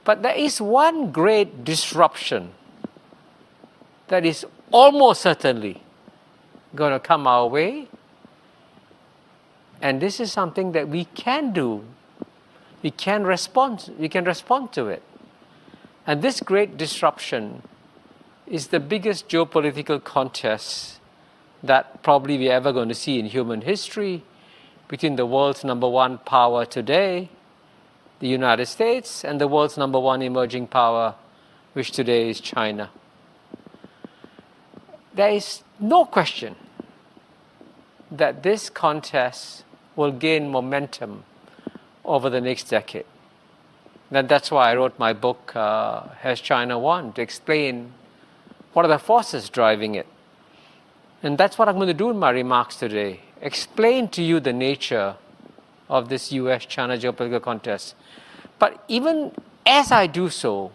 But there is one great disruption that is almost certainly going to come our way. And this is something that we can do. We can respond to it. And this great disruption is the biggest geopolitical contest that probably we're ever going to see in human history between the world's number one power today, the United States, and the world's number one emerging power, which today is China. There is no question that this contest will gain momentum over the next decade. And that's why I wrote my book, Has China Won?, to explain what are the forces driving it. And that's what I'm going to do in my remarks today. Explain to you the nature of this US-China geopolitical contest. But even as I do so,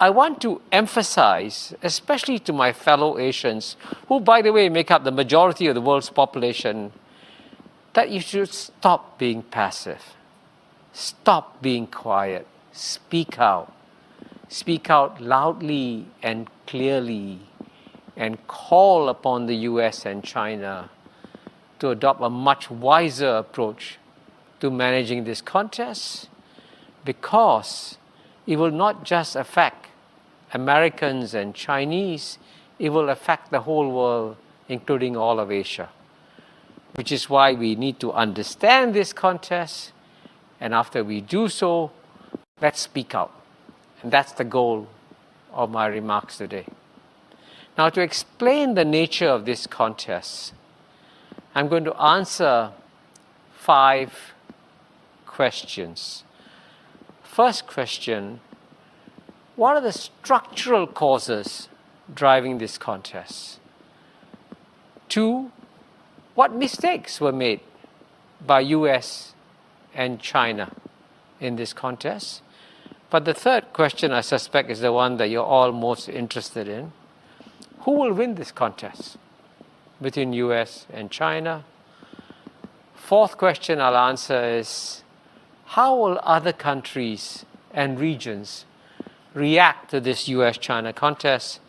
I want to emphasize, especially to my fellow Asians, who, by the way, make up the majority of the world's population, that you should stop being passive. Stop being quiet. Speak out. Speak out loudly and clearly and call upon the US and China to adopt a much wiser approach to managing this contest, because it will not just affect Americans and Chinese, it will affect the whole world, including all of Asia. Which is why we need to understand this contest, and after we do so, let's speak out. And that's the goal of my remarks today. Now, to explain the nature of this contest, I'm going to answer 5 questions. First question: what are the structural causes driving this contest? 2, what mistakes were made by US and China in this contest? But the third question, I suspect, is the one that you're all most interested in. Who will win this contest between US and China? Fourth question I'll answer is, how will other countries and regions react to this US-China contest?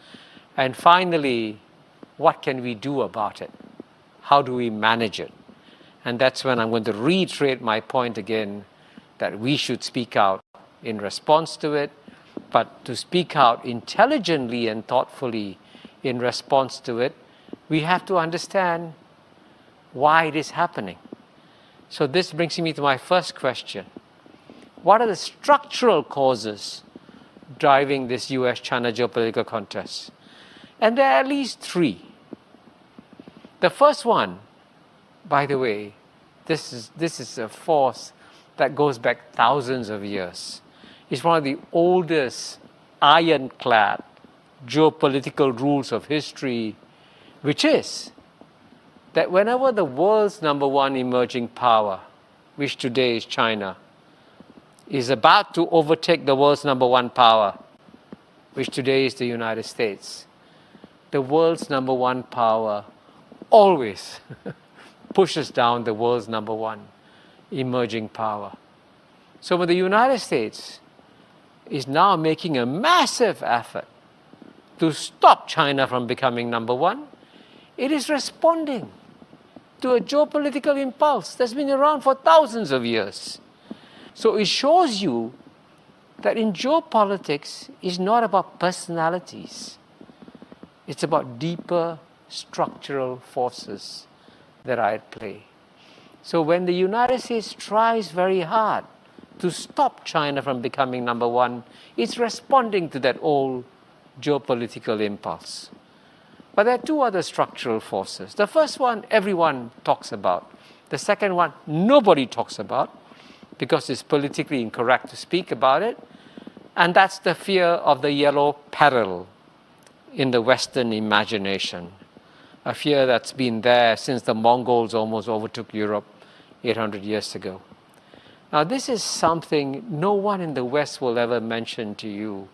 And finally, what can we do about it? How do we manage it? And that's when I'm going to reiterate my point again, that we should speak out in response to it, but to speak out intelligently and thoughtfully in response to it, we have to understand why it is happening. So this brings me to my first question. What are the structural causes driving this US-China geopolitical contest? And there are at least 3. The first one, by the way, this is a force that goes back thousands of years. It's one of the oldest ironclad geopolitical rules of history, which is that whenever the world's number one emerging power, which today is China, is about to overtake the world's number one power, which today is the United States, the world's number one power always pushes down the world's number one emerging power. So when the United States is now making a massive effort to stop China from becoming number one, it is responding to a geopolitical impulse that's been around for thousands of years. So it shows you that in geopolitics, it's not about personalities. It's about deeper structural forces that are at play. So when the United States tries very hard to stop China from becoming number one, it's responding to that old geopolitical impulse. But there are 2 other structural forces. The first one, everyone talks about. The second one, nobody talks about, because it's politically incorrect to speak about it. And that's the fear of the yellow peril in the Western imagination. A fear that's been there since the Mongols almost overtook Europe 800 years ago. Now, this is something no one in the West will ever mention to you.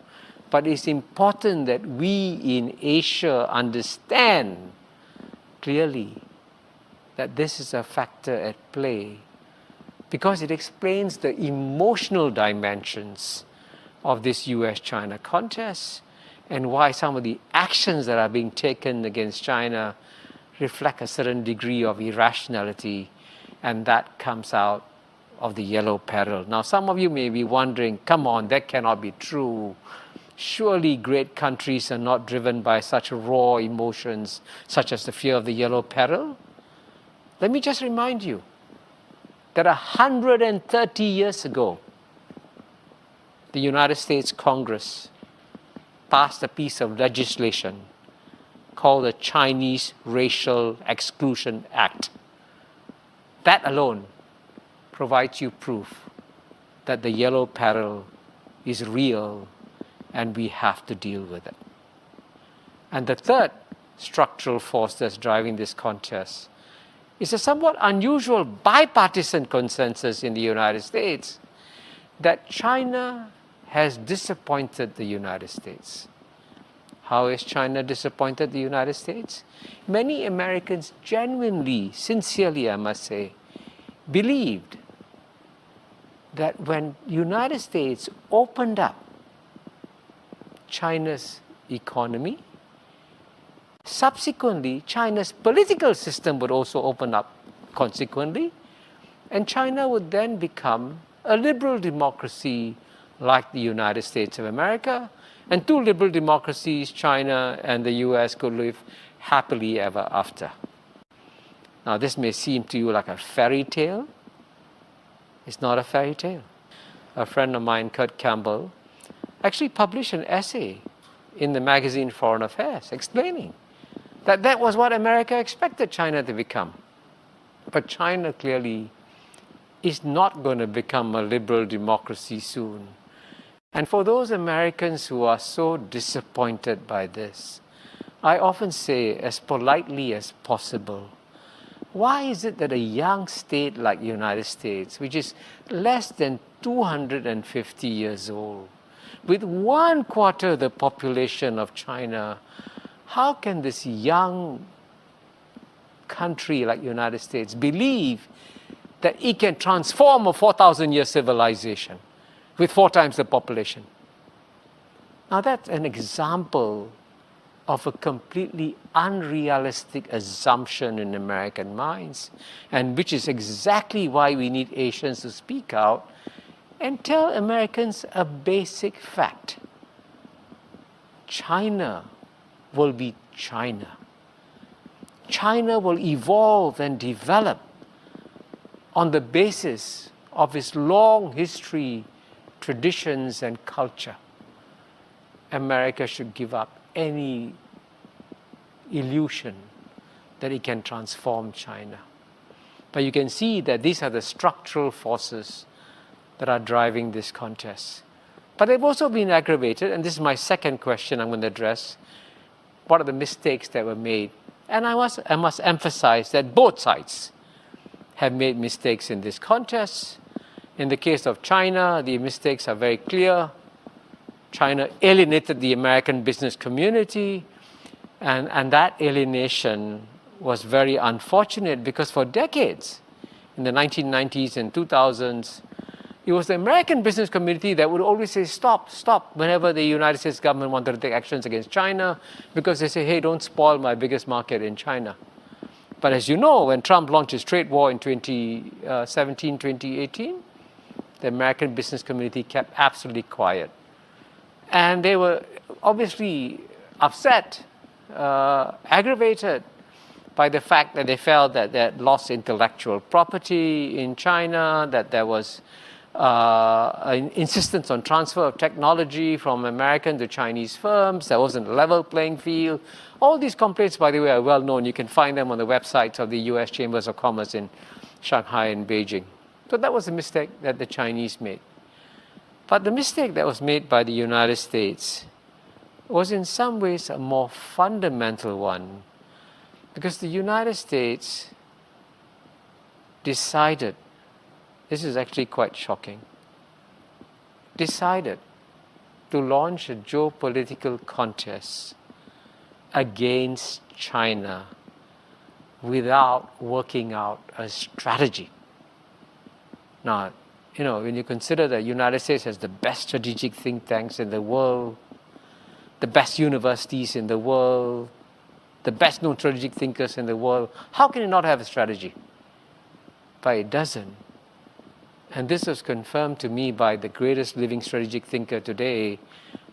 But it's important that we in Asia understand clearly that this is a factor at play, because it explains the emotional dimensions of this US-China contest, and why some of the actions that are being taken against China reflect a certain degree of irrationality, and that comes out of the yellow peril. Now, some of you may be wondering, come on, that cannot be true. Surely great countries are not driven by such raw emotions, such as the fear of the yellow peril. Let me just remind you that 130 years ago, the United States Congress passed a piece of legislation called the Chinese Racial Exclusion Act. That alone provides you proof that the yellow peril is real and we have to deal with it. And the third structural force that's driving this contest is a somewhat unusual bipartisan consensus in the United States that China has disappointed the United States. How has China disappointed the United States? Many Americans genuinely, sincerely, I must say, believed that when the United States opened up China's economy, subsequently, China's political system would also open up consequently, and China would then become a liberal democracy like the United States of America, and two liberal democracies, China and the US, could live happily ever after. Now, this may seem to you like a fairy tale. It's not a fairy tale. A friend of mine, Kurt Campbell, actually published an essay in the magazine Foreign Affairs explaining that that was what America expected China to become. But China clearly is not going to become a liberal democracy soon. And for those Americans who are so disappointed by this, I often say, as politely as possible, why is it that a young state like the United States, which is less than 250 years old, with 1/4 the population of China, how can this young country like the United States believe that it can transform a 4,000-year civilization with 4 times the population? Now that's an example of a completely unrealistic assumption in American minds, and which is exactly why we need Asians to speak out and tell Americans a basic fact. China will be China. China will evolve and develop on the basis of its long history, traditions, and culture. America should give up any illusion that it can transform China. But you can see that these are the structural forces that are driving this contest. But they've also been aggravated, and this is my second question I'm going to address. What are the mistakes that were made? And I must emphasize that both sides have made mistakes in this contest. In the case of China, the mistakes are very clear. China alienated the American business community, and that alienation was very unfortunate because for decades, in the 1990s and 2000s, it was the American business community that would always say, stop, stop, whenever the United States government wanted to take actions against China, because they say, hey, don't spoil my biggest market in China. But as you know, when Trump launched his trade war in 2017, 2018, the American business community kept absolutely quiet. And they were obviously upset, aggravated by the fact that they felt that they had lost intellectual property in China, that there was an insistence on transfer of technology from American to Chinese firms, there wasn't a level playing field. All these complaints, by the way, are well known. You can find them on the websites of the US Chambers of Commerce in Shanghai and Beijing. So that was a mistake that the Chinese made. But the mistake that was made by the United States was in some ways a more fundamental one, because the United States decided, this is actually quite shocking, decided to launch a geopolitical contest against China without working out a strategy. Now, when you consider the United States has the best strategic think tanks in the world, the best universities in the world, the best known strategic thinkers in the world, how can it not have a strategy? But it doesn't. And this was confirmed to me by the greatest living strategic thinker today,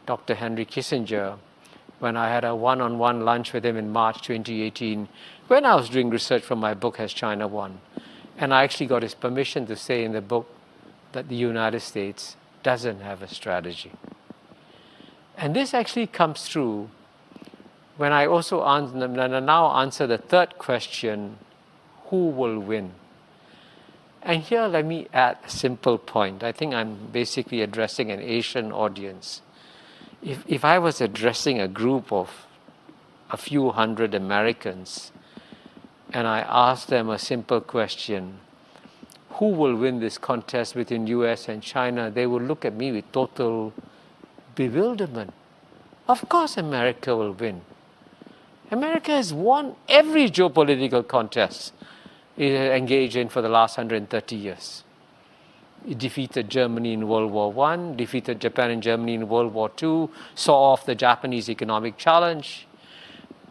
Dr. Henry Kissinger, when I had a one-on-one lunch with him in March 2018, when I was doing research for my book, Has China Won? And I actually got his permission to say in the book that the United States doesn't have a strategy. And this actually comes through when I also now answer the third question, who will win? And here let me add a simple point. I think I'm basically addressing an Asian audience. If I was addressing a group of a few hundred Americans and I asked them a simple question, who will win this contest between US and China, they would look at me with total bewilderment. Of course America will win. America has won every geopolitical contest it engaged in for the last 130 years. It defeated Germany in World War I, defeated Japan and Germany in World War II, saw off the Japanese economic challenge,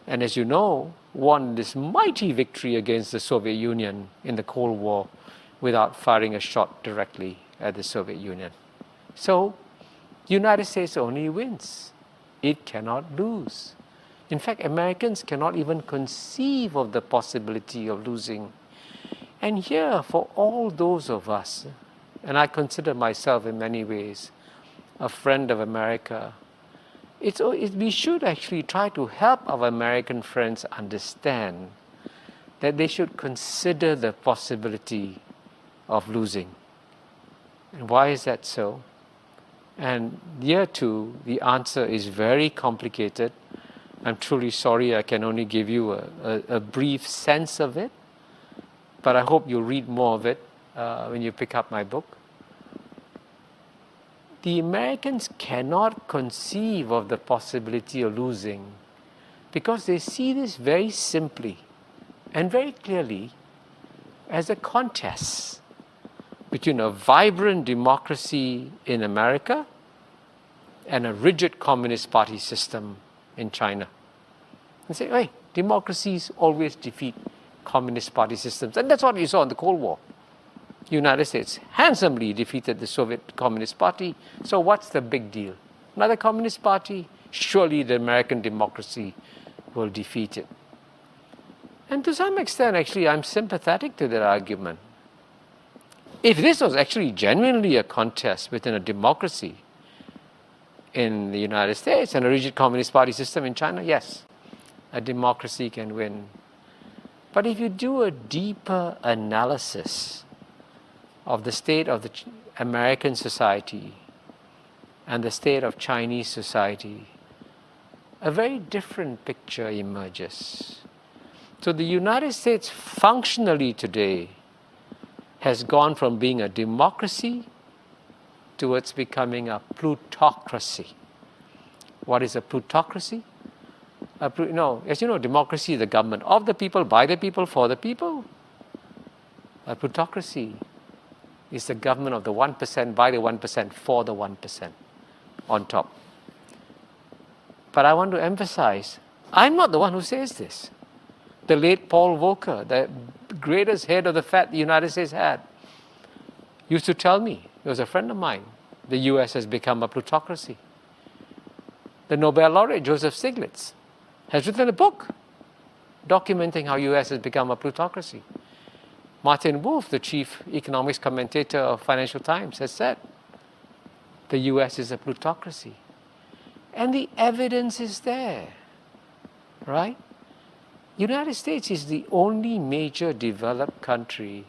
and as you know, won this mighty victory against the Soviet Union in the Cold War without firing a shot directly at the Soviet Union. So, the United States only wins. It cannot lose. In fact, Americans cannot even conceive of the possibility of losing. And here, for all those of us, and I consider myself in many ways a friend of America, we should actually try to help our American friends understand that they should consider the possibility of losing. And why is that so? And here too, the answer is very complicated. I'm truly sorry I can only give you a brief sense of it, but I hope you'll read more of it when you pick up my book. The Americans cannot conceive of the possibility of losing because they see this very simply and very clearly as a contest between a vibrant democracy in America and a rigid Communist Party system in China. And say, hey, democracies always defeat Communist Party systems. And that's what you saw in the Cold War. The United States handsomely defeated the Soviet Communist Party. So what's the big deal? Another Communist Party? Surely the American democracy will defeat it. And to some extent, actually, I'm sympathetic to that argument. If this was actually genuinely a contest within a democracy in the United States and a rigid Communist Party system in China, yes, a democracy can win. But if you do a deeper analysis of the state of the American society and the state of Chinese society, a very different picture emerges. So the United States functionally today has gone from being a democracy towards becoming a plutocracy. What is a plutocracy? As you know, democracy is the government of the people, by the people, for the people. A plutocracy is the government of the 1%, by the 1%, for the 1% on top. But I want to emphasize, I'm not the one who says this. The late Paul Volcker, the greatest head of the Fed the United States had, used to tell me, he was a friend of mine, the US has become a plutocracy. The Nobel laureate, Joseph Stiglitz, has written a book documenting how US has become a plutocracy. Martin Wolf, the chief economics commentator of Financial Times, has said the US is a plutocracy. And the evidence is there, right? United States is the only major developed country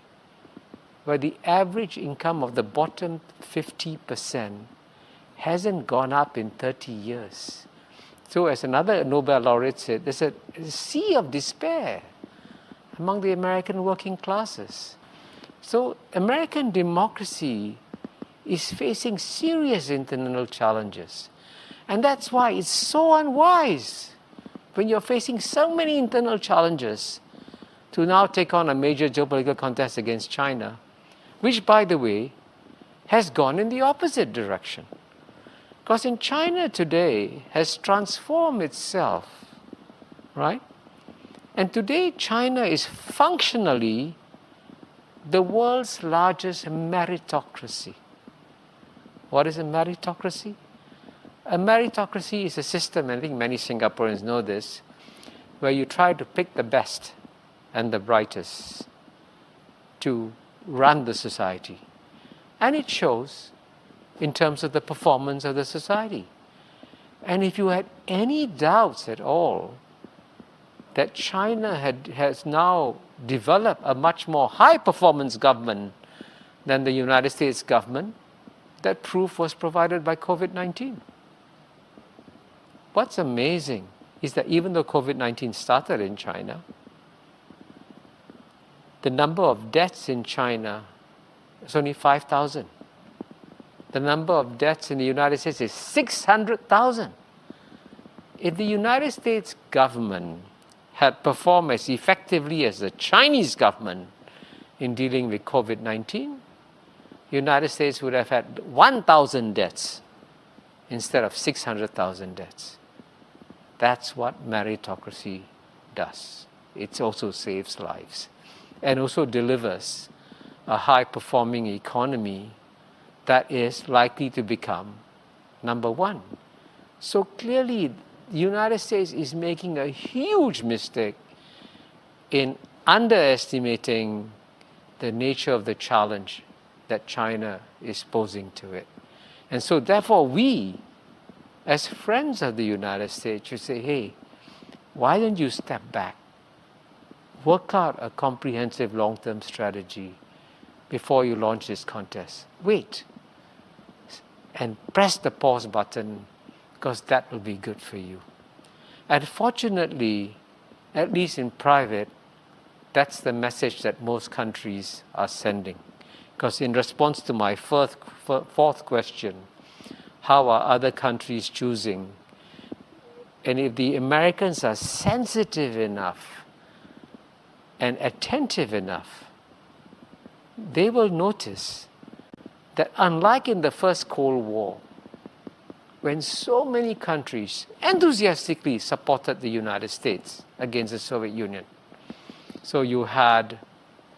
where the average income of the bottom 50% hasn't gone up in 30 years. So as another Nobel laureate said, there's a sea of despair among the American working classes. So American democracy is facing serious internal challenges. And that's why it's so unwise when you're facing so many internal challenges to now take on a major geopolitical contest against China, which, by the way, has gone in the opposite direction. Because in China today has transformed itself, right? And today China is functionally the world's largest meritocracy. What is a meritocracy? A meritocracy is a system, and I think many Singaporeans know this, where you try to pick the best and the brightest to run the society. And it shows in terms of the performance of the society. And if you had any doubts at all that China has now developed a much more high-performance government than the United States government, that proof was provided by COVID-19. What's amazing is that even though COVID-19 started in China, the number of deaths in China is only 5,000. The number of deaths in the United States is 600,000. If the United States government had performed as effectively as the Chinese government in dealing with COVID-19, the United States would have had 1,000 deaths instead of 600,000 deaths. That's what meritocracy does. It also saves lives and also delivers a high-performing economy that is likely to become number one. So clearly, the United States is making a huge mistake in underestimating the nature of the challenge that China is posing to it. And so therefore we, as friends of the United States, should say, hey, why don't you step back, work out a comprehensive long-term strategy before you launch this contest. Wait and press the pause button, because that will be good for you. And fortunately, at least in private, that's the message that most countries are sending. Because in response to my fourth question, how are other countries choosing? And if the Americans are sensitive enough and attentive enough, they will notice that unlike in the first Cold War, when so many countries enthusiastically supported the United States against the Soviet Union. So you had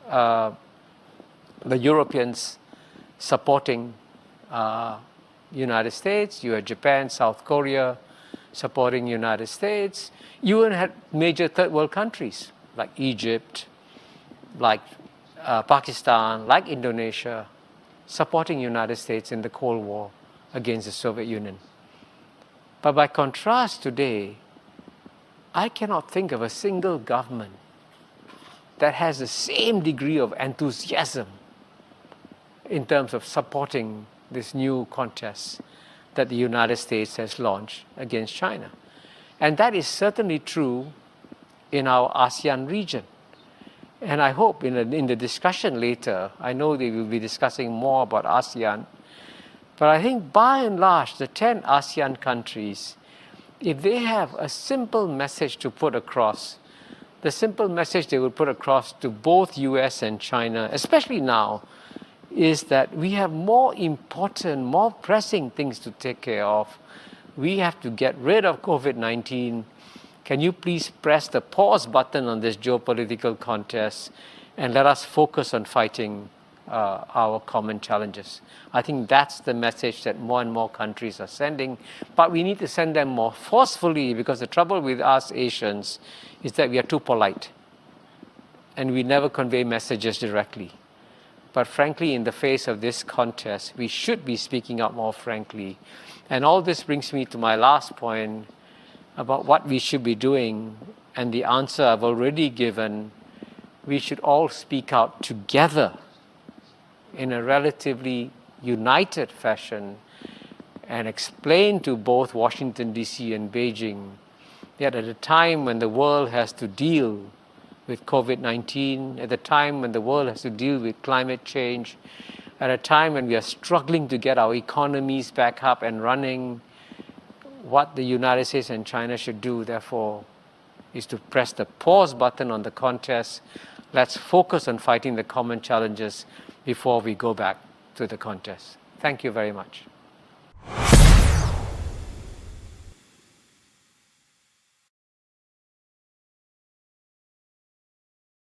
the Europeans supporting United States, you had Japan, South Korea supporting United States. You even had major third world countries like Egypt, like Pakistan, like Indonesia, supporting United States in the Cold War against the Soviet Union. But by contrast today, I cannot think of a single government that has the same degree of enthusiasm in terms of supporting this new contest that the United States has launched against China. And that is certainly true in our ASEAN region. And I hope in the discussion later, I know they will be discussing more about ASEAN, but I think by and large, the 10 ASEAN countries, if they have a simple message to put across, the simple message they will put across to both US and China, especially now, is that we have more important, more pressing things to take care of. We have to get rid of COVID-19. Can you please press the pause button on this geopolitical contest and let us focus on fighting our common challenges? I think that's the message that more and more countries are sending, but we need to send them more forcefully, because the trouble with us Asians is that we are too polite and we never convey messages directly. But frankly, in the face of this contest, we should be speaking out more frankly. And all this brings me to my last point about what we should be doing, and the answer I've already given. We should all speak out together in a relatively united fashion and explain to both Washington, D.C. and Beijing that at a time when the world has to deal with COVID-19, at a time when the world has to deal with climate change, at a time when we are struggling to get our economies back up and running, what the United States and China should do, therefore, is to press the pause button on the contest. Let's focus on fighting the common challenges before we go back to the contest. Thank you very much.